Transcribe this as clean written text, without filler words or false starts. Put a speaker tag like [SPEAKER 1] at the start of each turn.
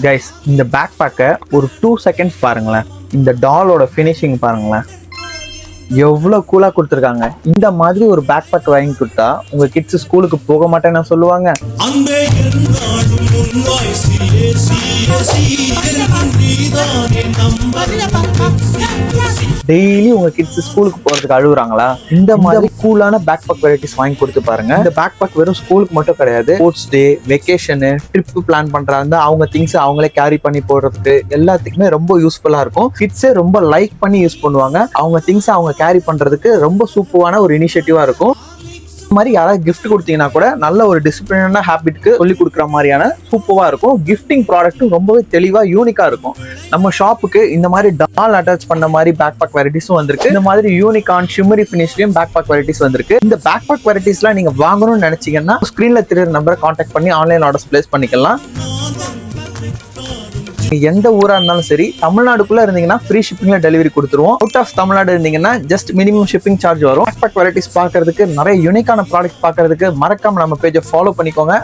[SPEAKER 1] Guys, இந்த back பேக்கை ஒரு 2 செகண்ட்ஸ் பாருங்களேன். இந்த டாலோட ஃபினிஷிங் பாருங்களேன், எவ்வளோ கூலாக கொடுத்துருக்காங்க. இந்த மாதிரி ஒரு பேக் பேக் வாங்கி கொடுத்தா உங்க கிட்ஸ் ஸ்கூலுக்கு போக மாட்டேன்னு சொல்லுவாங்க. டெய்லி உங்க கிட்ஸ் ஸ்கூலுக்கு போறதுக்கு அழுகுறாங்களா? இந்த மாதிரி கூலான பேக் பேக் வெரைட்டிஸ் வாங்கி கொடுத்து பாருங்க. இந்த பேக் பேக் வெறும் ஸ்கூலுக்கு மட்டும் கிடையாது, sports day, vacation, trip plan பண்றாங்க, அவங்க திங்ஸ் அவங்களே கேரி பண்ணி போடுறதுக்கு எல்லாத்துக்குமே ரொம்ப யூஸ்ஃபுல்லா இருக்கும். கிட்ஸே ரொம்ப லைக் பண்ணி யூஸ் பண்ணுவாங்க. அவங்க திங்ஸ் அவங்க கேரி பண்றதுக்கு ரொம்ப சூப்பரான ஒரு இனிஷியேட்டிவா இருக்கும். இந்த மாதிரி யாராவது கிஃப்ட் கொடுத்தீங்கன்னா கூட நல்ல ஒரு டிசிப்ளினான ஹேபிட்க்கு சொல்லி கொடுக்குற மாதிரியான சூப்பரா இருக்கும். கிஃப்டிங் ப்ராடக்ட்டும் ரொம்பவே தெளிவா யூனிக்கா இருக்கும். நம்ம ஷாப்புக்கு இந்த மாதிரி டால் அட்டாச் பண்ண மாதிரி பேக் பேக் வெரைட்டிஸும் வந்திருக்கு. இந்த மாதிரி யூனிகான் ஷிம்மரி ஃபினிஷ்லயும் பேக் பேக் வெரைட்டிஸ் வந்திருக்கு. இந்த பேக் பேக் வெரைட்டிஸ்லாம் நீங்க வாங்கணும்னு நினைச்சீங்கன்னா ஸ்கிரீன்ல தெரியுற நம்பரை கான்டாக்ட் பண்ணி ஆன்லைன் ஆர்டர்ஸ் பிளேஸ் பண்ணிக்கலாம். எந்த ஊரா இருந்தாலும் சரி, தமிழ்நாடுக்குள்ள இருந்தீங்கன்னா ஃப்ரீ ஷிப்பிங்ல டெலிவரி கொடுத்துருவோம். அவுட் ஆஃப் தமிழ்நாடு இருந்தீங்கன்னா ஜஸ்ட் மினிமம் ஷிப்பிங் சார்ஜ் வரும். பேக் பேக் வெரைட்டிஸ் பார்க்கறதுக்கு, நிறைய யூனிக்கான ப்ராடக்ட் பார்க்கறதுக்கு மறக்காம நம்ம பேஜை ஃபாலோ பண்ணிக்கோங்க.